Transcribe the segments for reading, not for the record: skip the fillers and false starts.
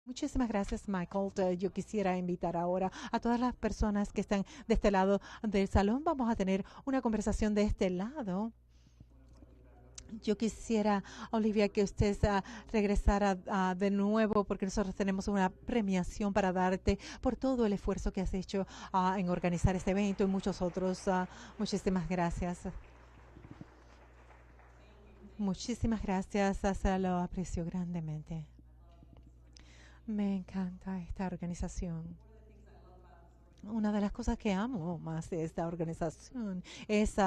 Muchísimas gracias, Michael. Yo quisiera invitar ahora a todas las personas que están de este lado del salón. Vamos a tener una conversación de este lado. Yo quisiera, Olivia, que usted regresara de nuevo porque nosotros tenemos una premiación para darte por todo el esfuerzo que has hecho en organizar este evento y muchos otros. Muchísimas gracias. Muchísimas gracias, lo aprecio grandemente. Me encanta esta organización. Una de las cosas que amo más de esta organización es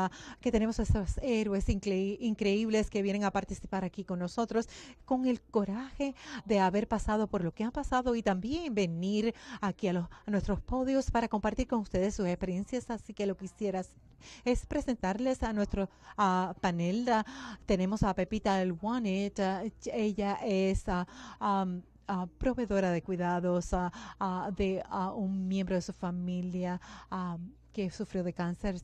que tenemos estos héroes increíbles que vienen a participar aquí con nosotros con el coraje de haber pasado por lo que han pasado y también venir aquí a nuestros podios para compartir con ustedes sus experiencias. Así que lo que quisiera es presentarles a nuestro panel. Tenemos a Pepita Elwanet. Ella es proveedora de cuidados de un miembro de su familia que sufrió de cáncer.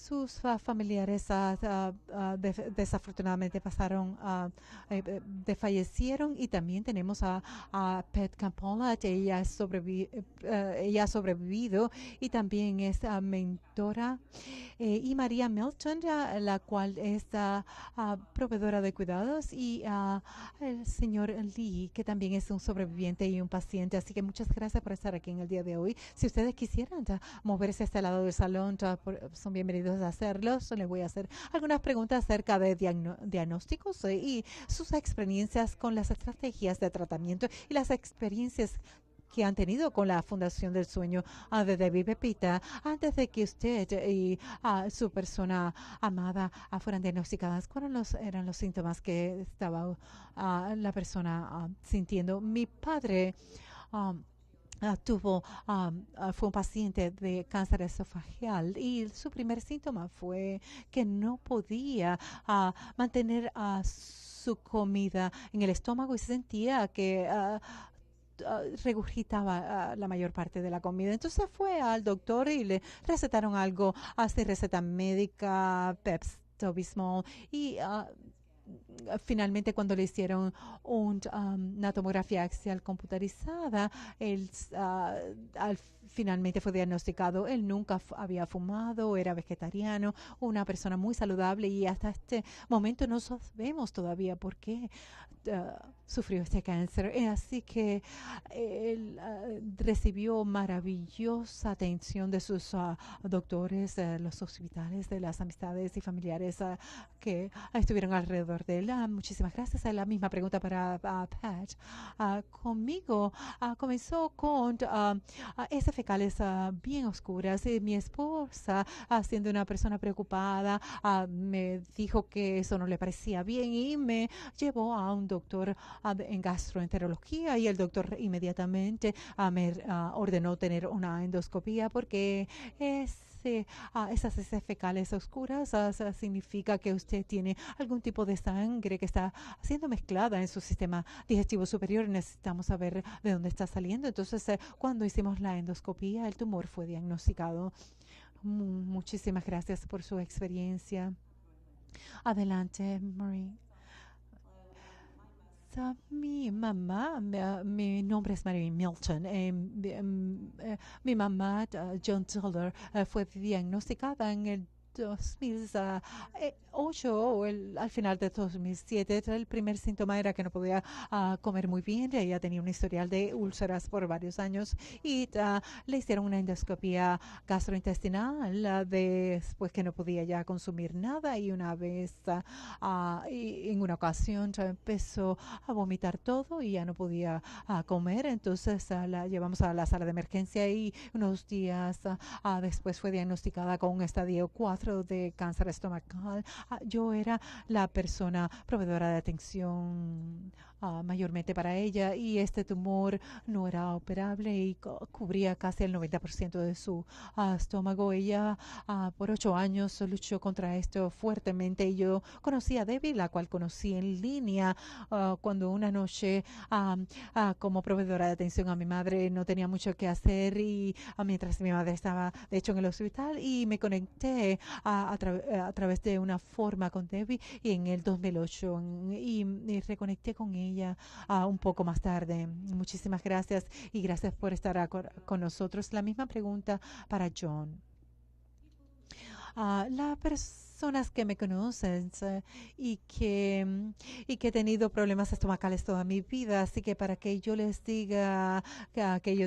Sus familiares desafortunadamente pasaron, fallecieron y también tenemos a Pet Campola. Ella ha sobrevivido y también es mentora. Y María Milton, la cual es proveedora de cuidados, y el señor Lee, que también es un sobreviviente y un paciente. Así que muchas gracias por estar aquí en el día de hoy. Si ustedes quisieran moverse a este lado del salón, son bienvenidos a hacerlo. Les voy a hacer algunas preguntas acerca de diagnósticos y sus experiencias con las estrategias de tratamiento y las experiencias que han tenido con la Fundación del Sueño de David. Pepita, antes de que usted y su persona amada fueran diagnosticadas, ¿cuáles eran los síntomas que estaba la persona sintiendo? Mi padre fue un paciente de cáncer esofageal y su primer síntoma fue que no podía mantener su comida en el estómago y se sentía que regurgitaba la mayor parte de la comida. Entonces fue al doctor y le recetaron algo, así receta médica, Pepto-Bismol, y finalmente cuando le hicieron una tomografía axial computarizada, él finalmente fue diagnosticado. Él nunca había fumado, era vegetariano, una persona muy saludable y hasta este momento no sabemos todavía por qué sufrió este cáncer. Así que él recibió maravillosa atención de sus doctores, los hospitales, de las amistades y familiares que estuvieron alrededor de él. Muchísimas gracias. La misma pregunta para Pat. Conmigo comenzó con esas fecales bien oscuras. Mi esposa, siendo una persona preocupada, me dijo que eso no le parecía bien y me llevó a un doctor en gastroenterología y el doctor inmediatamente me ordenó tener una endoscopía porque esas heces fecales oscuras significa que usted tiene algún tipo de sangre que está siendo mezclada en su sistema digestivo superior. Necesitamos saber de dónde está saliendo. Entonces, cuando hicimos la endoscopía, el tumor fue diagnosticado. Muchísimas gracias por su experiencia. Adelante, Marie. Mi mamá, mi nombre es Mary Milton. Mi mamá, John Tiller, fue diagnosticada en el 2008 o al final de 2007. El primer síntoma era que no podía comer muy bien. Ella tenía un historial de úlceras por varios años y le hicieron una endoscopia gastrointestinal después que no podía ya consumir nada y una vez y en una ocasión empezó a vomitar todo y ya no podía comer. Entonces la llevamos a la sala de emergencia y unos días después fue diagnosticada con un estadio 4 de cáncer estomacal. Yo era la persona proveedora de atención mayormente para ella, y este tumor no era operable y cubría casi el 90% de su estómago. Ella por 8 años luchó contra esto fuertemente, y yo conocí a Debbie, la cual conocí en línea cuando una noche como proveedora de atención a mi madre no tenía mucho que hacer, y mientras mi madre estaba de hecho en el hospital, y me conecté a través de una forma con Debbie y en el 2008, y reconecté con ella un poco más tarde. Muchísimas gracias, y gracias por estar con nosotros. La misma pregunta para John. Las personas que me conocen y que he tenido problemas estomacales toda mi vida, así que para que yo les diga que yo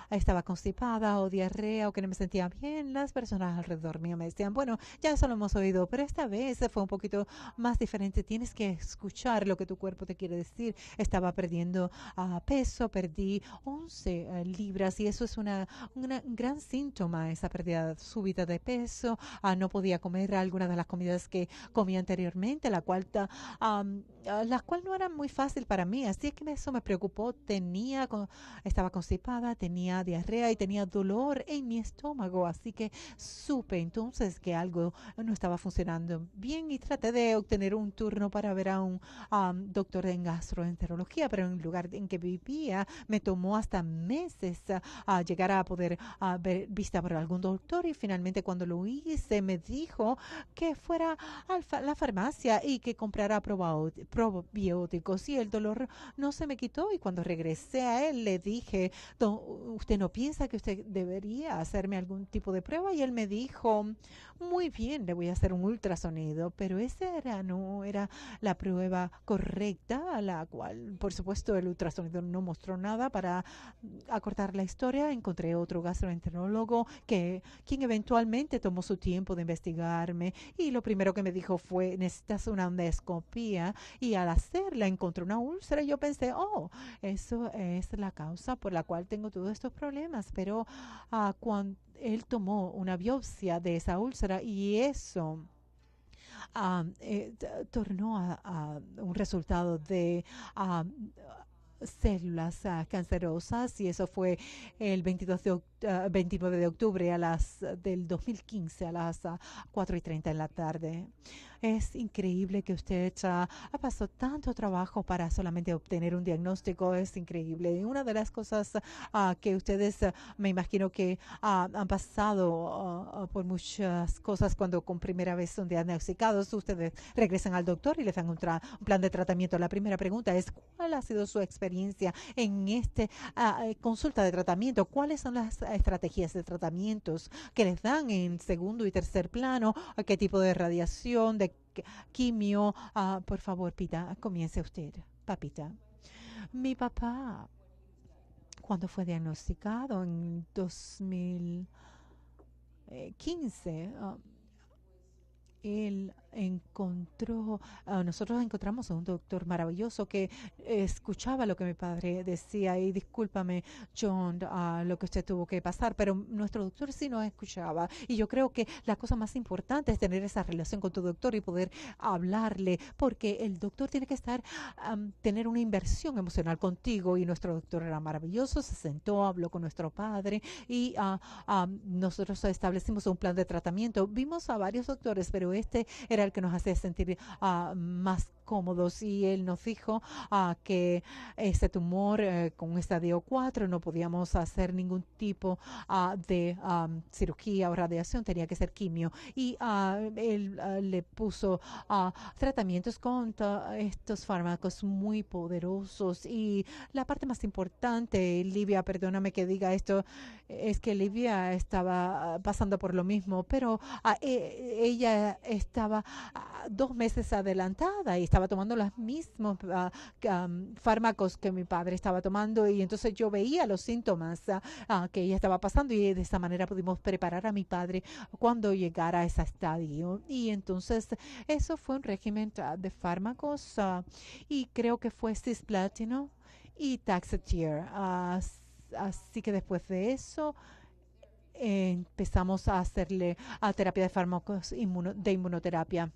estaba constipada o diarrea o que no me sentía bien, las personas alrededor mío me decían, bueno, ya eso lo hemos oído, pero esta vez fue un poquito más diferente. Tienes que escuchar lo que tu cuerpo te quiere decir. Estaba perdiendo peso, perdí 11 libras, y eso es un gran síntoma, esa pérdida súbita de peso. No podía comer algunas de las comidas que comía anteriormente, las cuales no eran muy fácil para mí, así es que eso me preocupó. Estaba constipada, tenía diarrea y tenía dolor en mi estómago, así que supe entonces que algo no estaba funcionando bien, y traté de obtener un turno para ver a un doctor en gastroenterología, pero en el lugar en que vivía me tomó hasta meses llegar a poder ver vista por algún doctor, y finalmente cuando lo hice me dijo que fuera a la farmacia y que comprara probióticos, y el dolor no se me quitó. Y cuando regresé a él le dije, ¿usted no piensa que usted debería hacerme algún tipo de prueba? Y él me dijo, muy bien, le voy a hacer un ultrasonido, pero no era la prueba correcta, a la cual por supuesto el ultrasonido no mostró nada. Para acortar la historia, encontré otro gastroenterólogo quien eventualmente tomó su tiempo de investigarme, y lo primero que me dijo fue, necesitas una endoscopía, y al hacerla encontré una úlcera, y yo pensé, oh, eso es la causa por la cual tengo todos estos problemas. Pero cuando él tomó una biopsia de esa úlcera, y eso tornó a un resultado de células cancerosas, y eso fue el 29 de octubre del 2015 a las 4:30 de la tarde. Es increíble que usted ha pasado tanto trabajo para solamente obtener un diagnóstico. Es increíble. Y una de las cosas que ustedes me imagino que han pasado por muchas cosas cuando con primera vez son diagnosticados. Ustedes regresan al doctor y les dan un plan de tratamiento. La primera pregunta es, ¿cuál ha sido su experiencia en consulta de tratamiento? ¿Cuáles son las estrategias de tratamientos que les dan en segundo y tercer plano? ¿Qué tipo de radiación, de quimio? Por favor, Pita, comience usted, papita. Mi papá, cuando fue diagnosticado en 2015, él nosotros encontramos a un doctor maravilloso que escuchaba lo que mi padre decía, y discúlpame, John, lo que usted tuvo que pasar, pero nuestro doctor sí nos escuchaba, y yo creo que la cosa más importante es tener esa relación con tu doctor y poder hablarle, porque el doctor tiene que tener una inversión emocional contigo, y nuestro doctor era maravilloso, se sentó, habló con nuestro padre, y nosotros establecimos un plan de tratamiento. Vimos a varios doctores, pero este era el que nos hacía sentir más cómodos, y él nos dijo que ese tumor con estadio 4 no podíamos hacer ningún tipo de cirugía o radiación, tenía que ser quimio, y él le puso tratamientos con estos fármacos muy poderosos. Y la parte más importante, Livia, perdóname que diga esto, es que Livia estaba pasando por lo mismo, pero ella estaba 2 meses adelantada y estaba tomando los mismos fármacos que mi padre estaba tomando, y entonces yo veía los síntomas que ella estaba pasando, y de esa manera pudimos preparar a mi padre cuando llegara a ese estadio. Y entonces eso fue un régimen de fármacos, y creo que fue cisplatino y Taxotere. Así que después de eso empezamos a hacerle terapia de fármacos de inmunoterapia.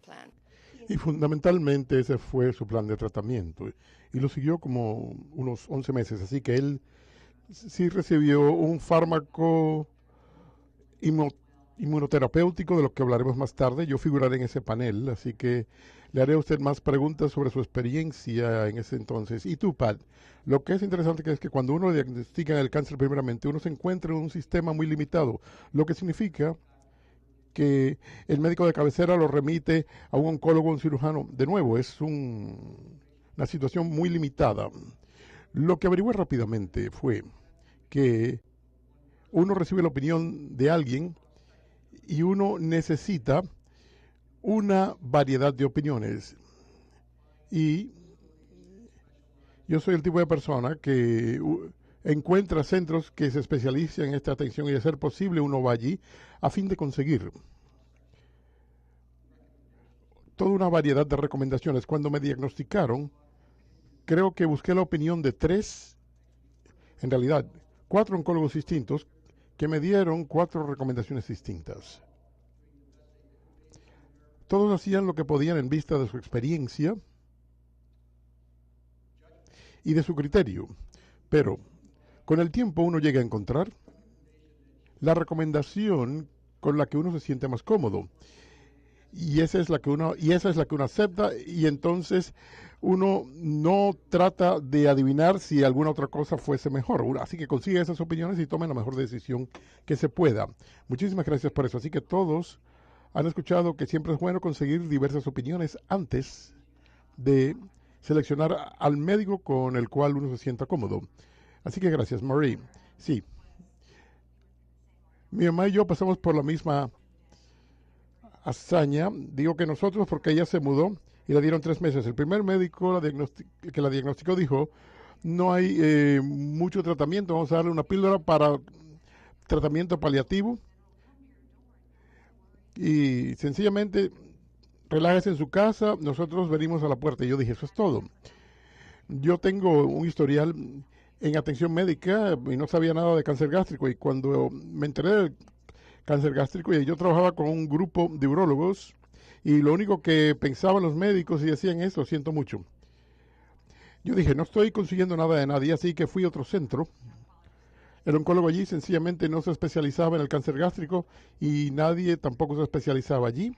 Plan. Y fundamentalmente ese fue su plan de tratamiento. Y lo siguió como unos 11 meses. Así que él sí recibió un fármaco inmu- inmunoterapéutico, de lo que hablaremos más tarde. Yo figuraré en ese panel, así que le haré a usted más preguntas sobre su experiencia en ese entonces. Y tú, Pat, lo que es interesante que es que cuando uno diagnostica el cáncer primeramente, uno se encuentra en un sistema muy limitado, lo que significa que el médico de cabecera lo remite a un oncólogo o un cirujano. De nuevo, es una situación muy limitada. Lo que averigué rápidamente fue que uno recibe la opinión de alguien y uno necesita una variedad de opiniones. Y yo soy el tipo de persona que encuentra centros que se especializan en esta atención y, de ser posible, uno va allí a fin de conseguir toda una variedad de recomendaciones. Cuando me diagnosticaron, creo que busqué la opinión de tres, en realidad, cuatro oncólogos distintos que me dieron cuatro recomendaciones distintas. Todos hacían lo que podían en vista de su experiencia y de su criterio, pero con el tiempo uno llega a encontrar la recomendación con la que uno se siente más cómodo. Y esa es la que uno acepta, y entonces uno no trata de adivinar si alguna otra cosa fuese mejor. Así que consigue esas opiniones y tome la mejor decisión que se pueda. Muchísimas gracias por eso. Así que todos han escuchado que siempre es bueno conseguir diversas opiniones antes de seleccionar al médico con el cual uno se sienta cómodo. Así que gracias, Marie. Sí, mi mamá y yo pasamos por la misma hazaña. Digo que nosotros porque ella se mudó y le dieron 3 meses. El primer médico que la diagnosticó dijo: no hay mucho tratamiento, vamos a darle una píldora para tratamiento paliativo y sencillamente relájese en su casa, nosotros venimos a la puerta. Y yo dije, eso es todo. Yo tengo un historial en atención médica y no sabía nada de cáncer gástrico, y cuando me enteré del cáncer gástrico, y yo trabajaba con un grupo de urólogos, y lo único que pensaban los médicos y decían es: lo siento mucho. Yo dije, no estoy consiguiendo nada de nadie, así que fui a otro centro. El oncólogo allí sencillamente no se especializaba en el cáncer gástrico y nadie tampoco se especializaba allí.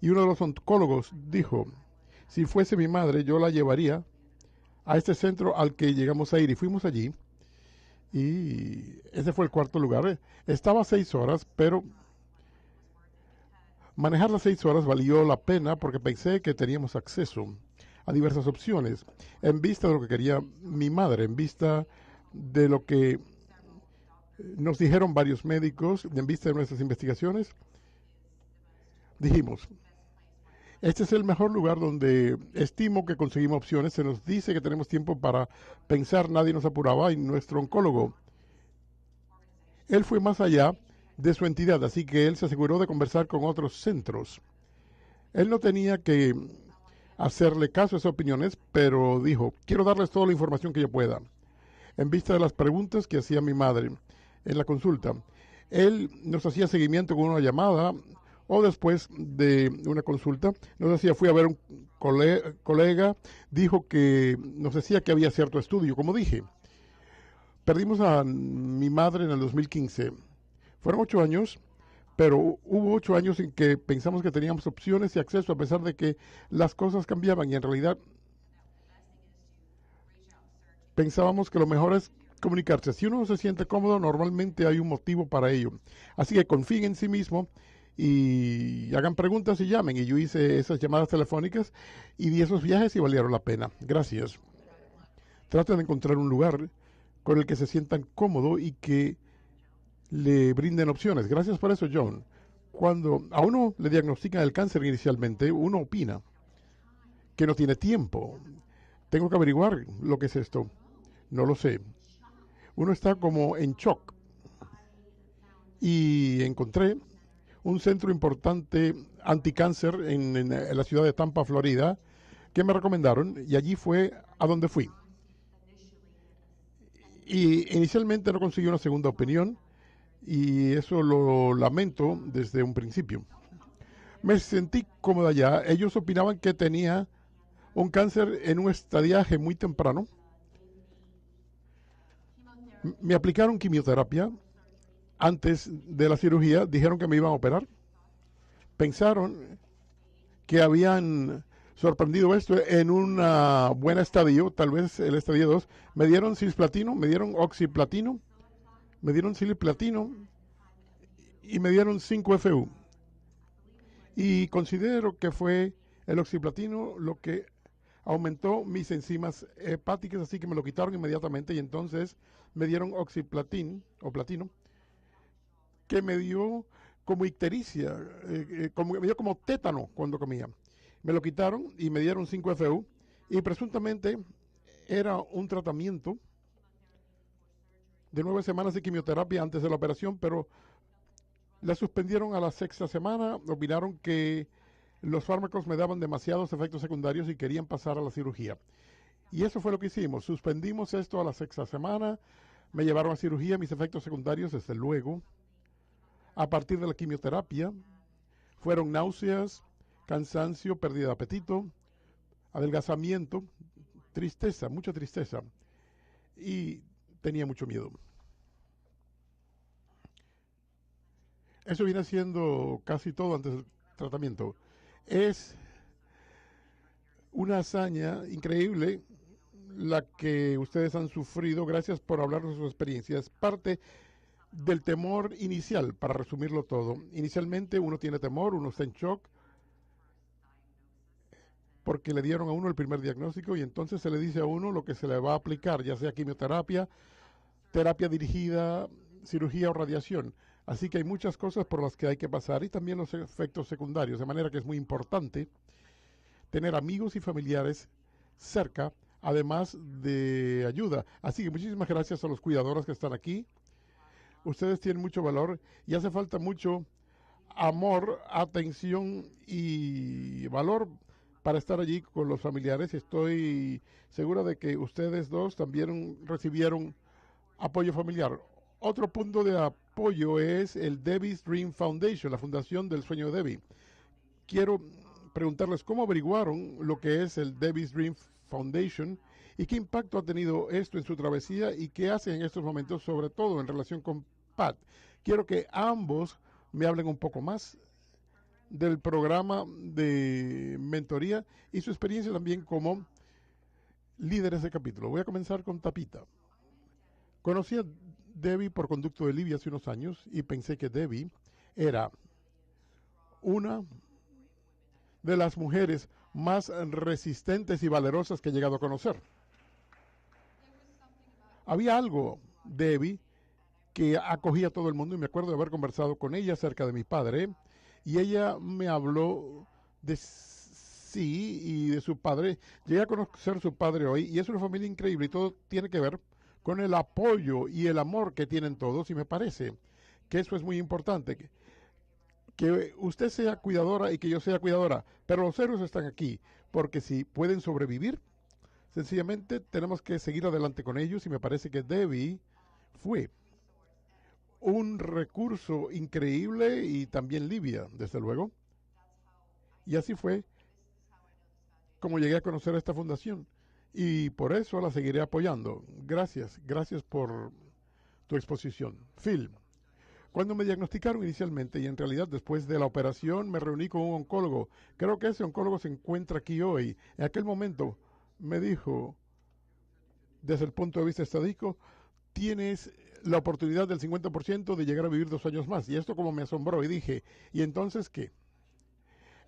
Y uno de los oncólogos dijo: si fuese mi madre, yo la llevaría a este centro al que llegamos a ir. Y fuimos allí, y ese fue el cuarto lugar. Estaba a 6 horas, pero manejar las 6 horas valió la pena porque pensé que teníamos acceso a diversas opciones, en vista de lo que quería mi madre, en vista de lo que nos dijeron varios médicos, en vista de nuestras investigaciones. Dijimos, este es el mejor lugar donde estimo que conseguimos opciones. Se nos dice que tenemos tiempo para pensar, nadie nos apuraba, y nuestro oncólogo, él fue más allá de su entidad, así que él se aseguró de conversar con otros centros. Él no tenía que hacerle caso a esas opiniones, pero dijo: quiero darles toda la información que yo pueda. En vista de las preguntas que hacía mi madre en la consulta, él nos hacía seguimiento con una llamada, o después de una consulta nos decía: fui a ver un colega, dijo que nos decía que había cierto estudio. Como dije, perdimos a mi madre en el 2015. Fueron 8 años, pero hubo 8 años en que pensamos que teníamos opciones y acceso, a pesar de que las cosas cambiaban, y en realidad pensábamos que lo mejor es comunicarse. Si uno no se siente cómodo, normalmente hay un motivo para ello. Así que confíen en sí mismo y hagan preguntas y llamen. Y yo hice esas llamadas telefónicas y di esos viajes y valieron la pena. Gracias. Traten de encontrar un lugar con el que se sientan cómodos y que le brinden opciones. Gracias por eso, John. Cuando a uno le diagnostican el cáncer inicialmente, uno opina que no tiene tiempo. Tengo que averiguar lo que es esto. No lo sé. Uno está como en shock. Y encontré un centro importante anticáncer en la ciudad de Tampa, Florida, que me recomendaron, y allí fue a donde fui. Y inicialmente no conseguí una segunda opinión, y eso lo lamento desde un principio. Me sentí cómoda ya. Ellos opinaban que tenía un cáncer en un estadiaje muy temprano. Me aplicaron quimioterapia antes de la cirugía. Dijeron que me iban a operar. Pensaron que habían sorprendido esto en una buena estadio, tal vez el estadio 2. Me dieron cisplatino, me dieron oxiplatino, me dieron siliplatino y me dieron 5-FU. Y considero que fue el oxiplatino lo que aumentó mis enzimas hepáticas, así que me lo quitaron inmediatamente y entonces me dieron oxiplatin o platino, que me dio como ictericia, me dio como tétano cuando comía. Me lo quitaron y me dieron 5-FU y presuntamente era un tratamiento de 9 semanas de quimioterapia antes de la operación, pero la suspendieron a la 6ª semana, opinaron que los fármacos me daban demasiados efectos secundarios y querían pasar a la cirugía. Y eso fue lo que hicimos, suspendimos esto a la 6ª semana, me llevaron a cirugía, mis efectos secundarios, desde luego, a partir de la quimioterapia, fueron náuseas, cansancio, pérdida de apetito, adelgazamiento, tristeza, mucha tristeza, y tenía mucho miedo. Eso viene siendo casi todo antes del tratamiento. Es una hazaña increíble la que ustedes han sufrido. Gracias por hablar de sus experiencias. Parte del temor inicial, para resumirlo todo. Inicialmente uno tiene temor, uno está en shock, porque le dieron a uno el primer diagnóstico y entonces se le dice a uno lo que se le va a aplicar, ya sea quimioterapia, terapia dirigida, cirugía o radiación. Así que hay muchas cosas por las que hay que pasar y también los efectos secundarios, de manera que es muy importante tener amigos y familiares cerca, además de ayuda. Así que muchísimas gracias a los cuidadores que están aquí. Ustedes tienen mucho valor y hace falta mucho amor, atención y valor para estar allí con los familiares. Estoy segura de que ustedes dos también recibieron apoyo familiar. Otro punto de apoyo es el Debbie's Dream Foundation, la Fundación del Sueño de Debbie. Quiero preguntarles cómo averiguaron lo que es el Debbie's Dream Foundation y qué impacto ha tenido esto en su travesía y qué hacen en estos momentos, sobre todo en relación con Pat. Quiero que ambos me hablen un poco más del programa de mentoría y su experiencia también como líderes de capítulo. Voy a comenzar con Tapita. Conocí a Debbie por conducto de Libia hace unos años y pensé que Debbie era una de las mujeres más resistentes y valerosas que he llegado a conocer. Había algo, Debbie, que acogía a todo el mundo y me acuerdo de haber conversado con ella acerca de mi padre y ella me habló de sí y de su padre. Llegué a conocer a su padre hoy y es una familia increíble y todo tiene que ver con el apoyo y el amor que tienen todos y me parece que eso es muy importante. Que usted sea cuidadora y que yo sea cuidadora, pero los héroes están aquí, porque si pueden sobrevivir, sencillamente tenemos que seguir adelante con ellos y me parece que Debbie fue un recurso increíble y también Libia, desde luego. Y así fue como llegué a conocer esta fundación y por eso la seguiré apoyando. Gracias, gracias por tu exposición. Phil. Cuando me diagnosticaron inicialmente y en realidad después de la operación me reuní con un oncólogo. Creo que ese oncólogo se encuentra aquí hoy. En aquel momento me dijo, desde el punto de vista estadístico, tienes la oportunidad del 50% de llegar a vivir 2 años más. Y esto como me asombró y dije, ¿y entonces qué?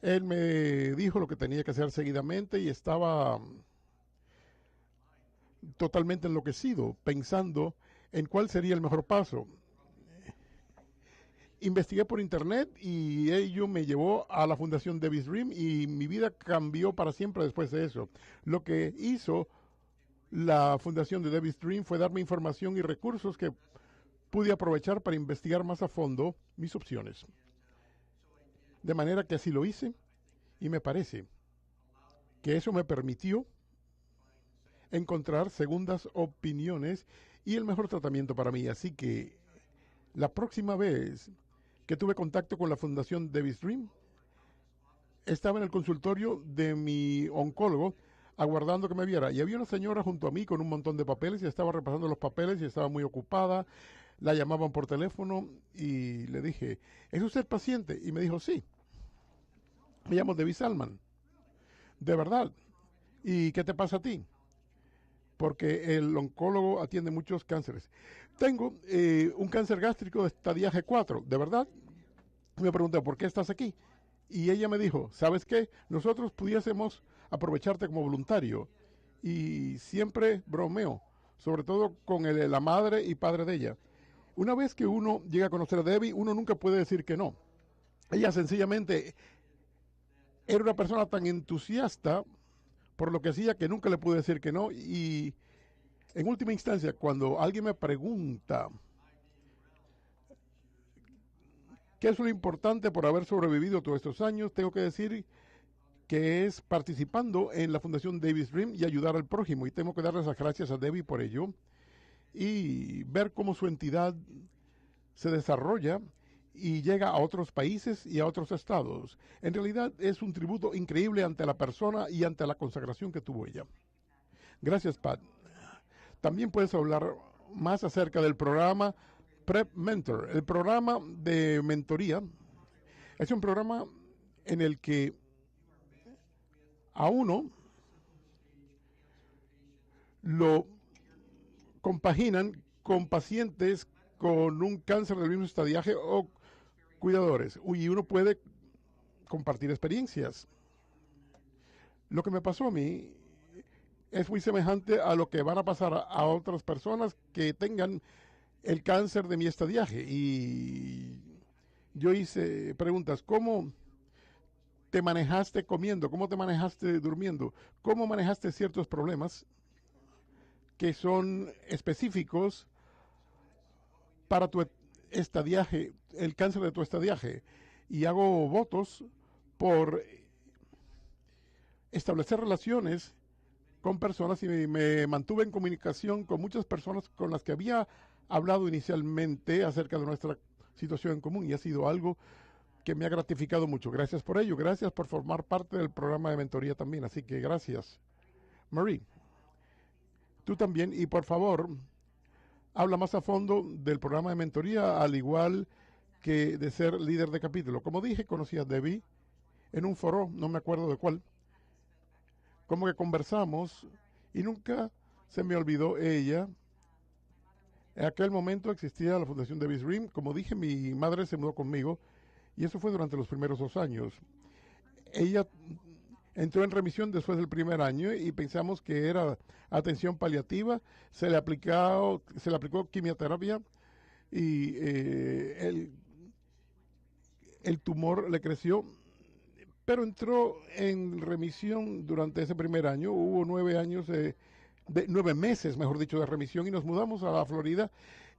Él me dijo lo que tenía que hacer seguidamente y estaba totalmente enloquecido pensando en cuál sería el mejor paso. Investigué por internet y ello me llevó a la Fundación Debbie's Dream y mi vida cambió para siempre después de eso. Lo que hizo la Fundación de Debbie's Dream fue darme información y recursos que pude aprovechar para investigar más a fondo mis opciones. De manera que así lo hice y me parece que eso me permitió encontrar segundas opiniones y el mejor tratamiento para mí. Así que la próxima vez que tuve contacto con la Fundación Debbie's Dream, estaba en el consultorio de mi oncólogo aguardando que me viera y había una señora junto a mí con un montón de papeles y estaba repasando los papeles y estaba muy ocupada. La llamaban por teléfono y le dije, ¿es usted paciente? Y me dijo, sí, me llamo Debbie Salman. ¿De verdad? ¿Y qué te pasa a ti? Porque el oncólogo atiende muchos cánceres. Tengo un cáncer gástrico de estadiaje 4, ¿de verdad? Me pregunté, ¿por qué estás aquí? Y ella me dijo, ¿sabes qué? Nosotros pudiésemos aprovecharte como voluntario. Y siempre bromeo, sobre todo con la madre y padre de ella. Una vez que uno llega a conocer a Debbie, uno nunca puede decir que no. Ella sencillamente era una persona tan entusiasta por lo que hacía que nunca le pude decir que no. Y en última instancia, cuando alguien me pregunta qué es lo importante por haber sobrevivido todos estos años, tengo que decir que es participando en la Fundación Debbie's Dream y ayudar al prójimo. Y tengo que darles las gracias a Debbie por ello y ver cómo su entidad se desarrolla y llega a otros países y a otros estados. En realidad es un tributo increíble ante la persona y ante la consagración que tuvo ella. Gracias, Pat. También puedes hablar más acerca del programa Prep Mentor. El programa de mentoría es un programa en el que a uno lo compaginan con pacientes con un cáncer del mismo estadiaje o cuidadores. Y uno puede compartir experiencias. Lo que me pasó a mí es muy semejante a lo que van a pasar a otras personas que tengan el cáncer de mi estadiaje. Y yo hice preguntas, ¿cómo te manejaste comiendo? ¿Cómo te manejaste durmiendo? ¿Cómo manejaste ciertos problemas que son específicos para tu estadiaje, el cáncer de tu estadiaje? Y hago votos por establecer relaciones con personas y me mantuve en comunicación con muchas personas con las que había hablado inicialmente acerca de nuestra situación en común y ha sido algo que me ha gratificado mucho. Gracias por ello, gracias por formar parte del programa de mentoría también, así que gracias. Marie, tú también, y por favor, habla más a fondo del programa de mentoría, al igual que de ser líder de capítulo. Como dije, conocí a Debbie en un foro, no me acuerdo de cuál, como que conversamos y nunca se me olvidó ella. En aquel momento existía la Fundación Debbie's Dream. Como dije, mi madre se mudó conmigo y eso fue durante los primeros 2 años. Ella entró en remisión después del primer año y pensamos que era atención paliativa. Se le aplicó quimioterapia y el tumor le creció, pero entró en remisión durante ese primer año. Hubo 9 años, 9 meses, mejor dicho, de remisión y nos mudamos a la Florida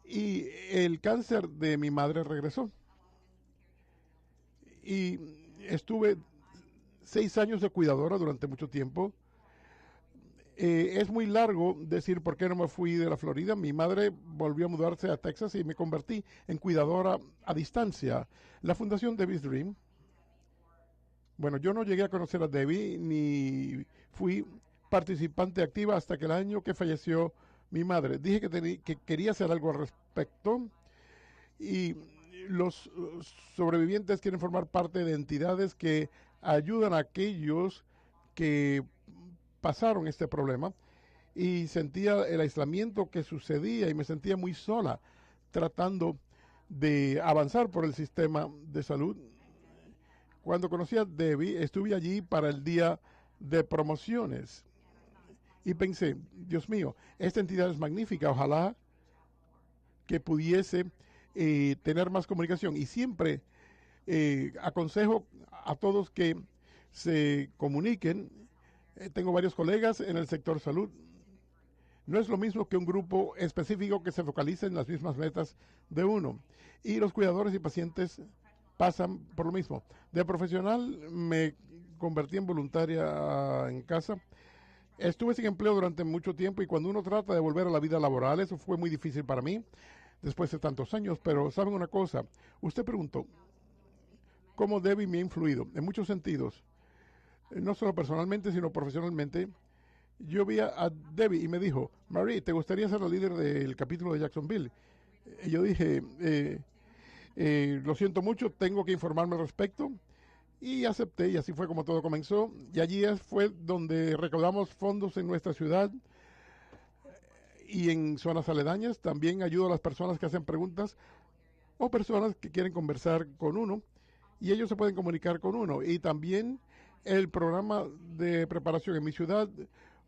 y el cáncer de mi madre regresó. Y estuve 6 años de cuidadora durante mucho tiempo. Es muy largo decir por qué no me fui de la Florida. Mi madre volvió a mudarse a Texas y me convertí en cuidadora a distancia. La Fundación Debbie's Dream. Bueno, yo no llegué a conocer a Debbie ni fui participante activa hasta que el año que falleció mi madre. Dije que quería hacer algo al respecto y los sobrevivientes quieren formar parte de entidades que ayudan a aquellos que pasaron este problema y sentía el aislamiento que sucedía y me sentía muy sola tratando de avanzar por el sistema de salud. Cuando conocí a Debbie, estuve allí para el día de promociones y pensé, Dios mío, esta entidad es magnífica, ojalá que pudiese tener más comunicación. Y siempre aconsejo a todos que se comuniquen. Tengo varios colegas en el sector salud. No es lo mismo que un grupo específico que se focalice en las mismas metas de uno. Y los cuidadores y pacientes pasan por lo mismo. De profesional me convertí en voluntaria en casa. Estuve sin empleo durante mucho tiempo y cuando uno trata de volver a la vida laboral, eso fue muy difícil para mí después de tantos años. Pero ¿saben una cosa? Usted preguntó, ¿cómo Debbie me ha influido? En muchos sentidos. no solo personalmente, sino profesionalmente. Yo vi a Debbie y me dijo, Marie, ¿te gustaría ser la líder del capítulo de Jacksonville? Y yo dije, lo siento mucho, tengo que informarme al respecto. Y acepté, y así fue como todo comenzó. Y allí fue donde recaudamos fondos en nuestra ciudad y en zonas aledañas. También ayudo a las personas que hacen preguntas o personas que quieren conversar con uno y ellos se pueden comunicar con uno. Y también el programa de preparación en mi ciudad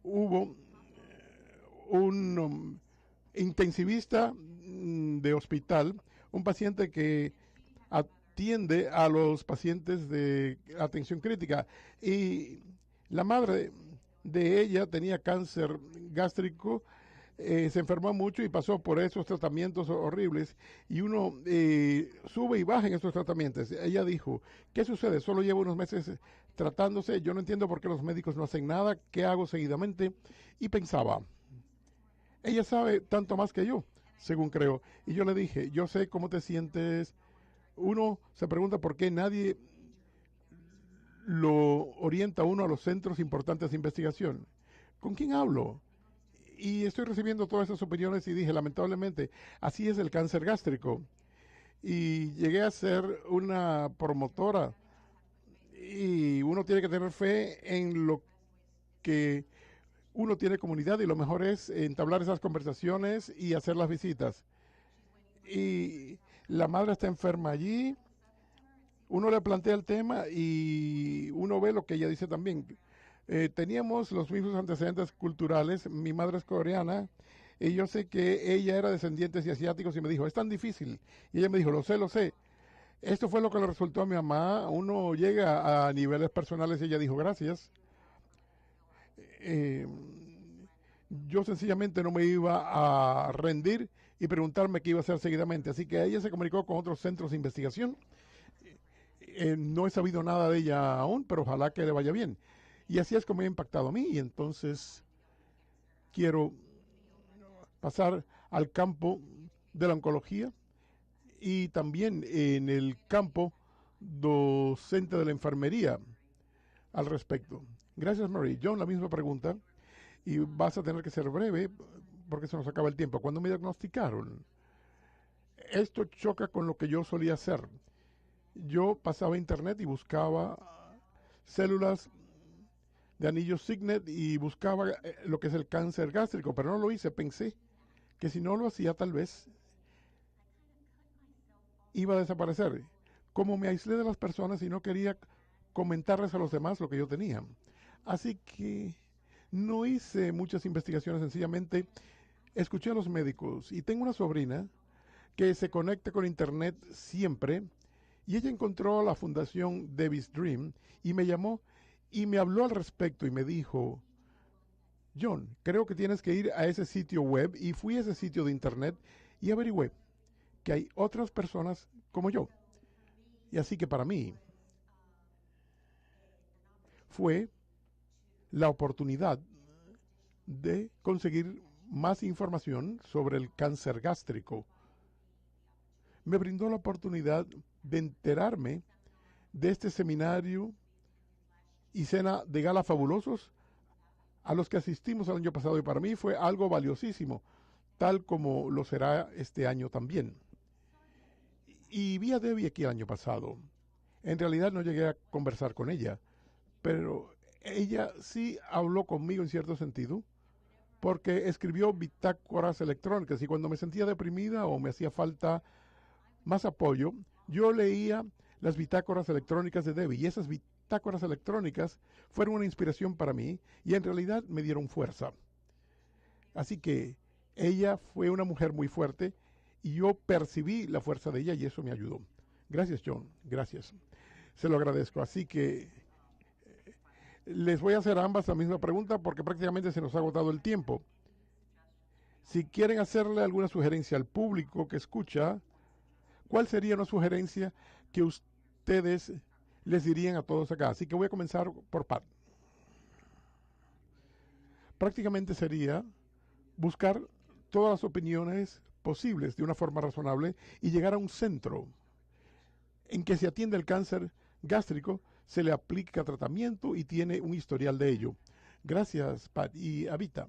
hubo un intensivista de hospital, un paciente que atiende a los pacientes de atención crítica y la madre de ella tenía cáncer gástrico, se enfermó mucho y pasó por esos tratamientos horribles y uno sube y baja en estos tratamientos. Ella dijo, ¿qué sucede? Solo llevo unos meses tratándose, yo no entiendo por qué los médicos no hacen nada, ¿qué hago seguidamente? Y pensaba, ella sabe tanto más que yo, según creo. Y yo le dije, yo sé cómo te sientes. Uno se pregunta por qué nadie lo orienta a uno a los centros importantes de investigación. ¿Con quién hablo? Y estoy recibiendo todas esas opiniones y dije, lamentablemente, así es el cáncer gástrico. Y llegué a ser una promotora y uno tiene que tener fe en lo que uno tiene comunidad y lo mejor es entablar esas conversaciones y hacer las visitas. Y la madre está enferma allí, uno le plantea el tema y uno ve lo que ella dice también. Teníamos los mismos antecedentes culturales, mi madre es coreana y yo sé que ella era descendiente de asiáticos y me dijo, es tan difícil. Y ella me dijo, lo sé, lo sé. Esto fue lo que le resultó a mi mamá, uno llega a niveles personales y ella dijo, gracias. Eh, yo sencillamente no me iba a rendir y preguntarme qué iba a hacer seguidamente. Así que ella se comunicó con otros centros de investigación. No he sabido nada de ella aún, pero ojalá que le vaya bien. Y así es como me ha impactado a mí. Y entonces quiero pasar al campo de la oncología y también en el campo docente de la enfermería al respecto. Gracias, Mary. John, la misma pregunta. Y vas a tener que ser breve porque se nos acaba el tiempo. Cuando me diagnosticaron, esto choca con lo que yo solía hacer. Yo pasaba internet y buscaba células de anillos Signet y buscaba lo que es el cáncer gástrico, pero no lo hice. Pensé que si no lo hacía tal vez iba a desaparecer. Como me aislé de las personas y no quería comentarles a los demás lo que yo tenía. Así que no hice muchas investigaciones, sencillamente escuché a los médicos y tengo una sobrina que se conecta con internet siempre y ella encontró la fundación Debbie's Dream y me llamó y me habló al respecto y me dijo, John, creo que tienes que ir a ese sitio web y fui a ese sitio de internet y averigüé que hay otras personas como yo. Y así que para mí fue la oportunidad de conseguir más información sobre el cáncer gástrico. Me brindó la oportunidad de enterarme de este seminario y cena de gala fabulosos a los que asistimos el año pasado y para mí fue algo valiosísimo, tal como lo será este año también. Y vi a Debbie aquí el año pasado. En realidad no llegué a conversar con ella, pero ella sí habló conmigo en cierto sentido, porque escribió bitácoras electrónicas y cuando me sentía deprimida o me hacía falta más apoyo, yo leía las bitácoras electrónicas de Debbie y esas bitácoras electrónicas fueron una inspiración para mí y en realidad me dieron fuerza. Así que ella fue una mujer muy fuerte y yo percibí la fuerza de ella y eso me ayudó. Gracias, John, gracias. Se lo agradezco. Así que les voy a hacer a ambas la misma pregunta porque prácticamente se nos ha agotado el tiempo. Si quieren hacerle alguna sugerencia al público que escucha, ¿cuál sería una sugerencia que ustedes les dirían a todos acá? Así que voy a comenzar por Pat. Prácticamente sería buscar todas las opiniones posibles de una forma razonable y llegar a un centro en que se atienda el cáncer gástrico se le aplica tratamiento y tiene un historial de ello. Gracias, Pat. Y Avita,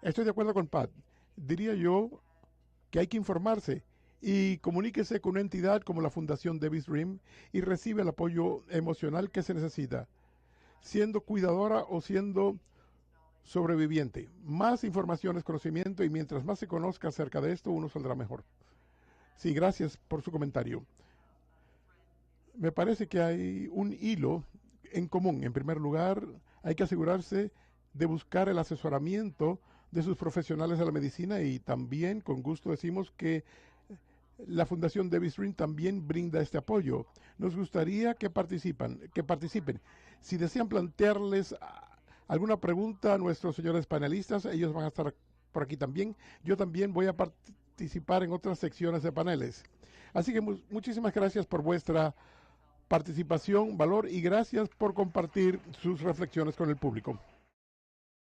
estoy de acuerdo con Pat. Diría yo que hay que informarse y comuníquese con una entidad como la Fundación Davis Rim y recibe el apoyo emocional que se necesita, siendo cuidadora o siendo sobreviviente. Más información es conocimiento y mientras más se conozca acerca de esto, uno saldrá mejor. Sí, gracias por su comentario. Me parece que hay un hilo en común. En primer lugar, hay que asegurarse de buscar el asesoramiento de sus profesionales de la medicina y también con gusto decimos que la Fundación Davis Ring también brinda este apoyo. Nos gustaría que participen. Si desean plantearles alguna pregunta a nuestros señores panelistas, ellos van a estar por aquí también. Yo también voy a participar en otras secciones de paneles. Así que muchísimas gracias por vuestra participación, valor y gracias por compartir sus reflexiones con el público.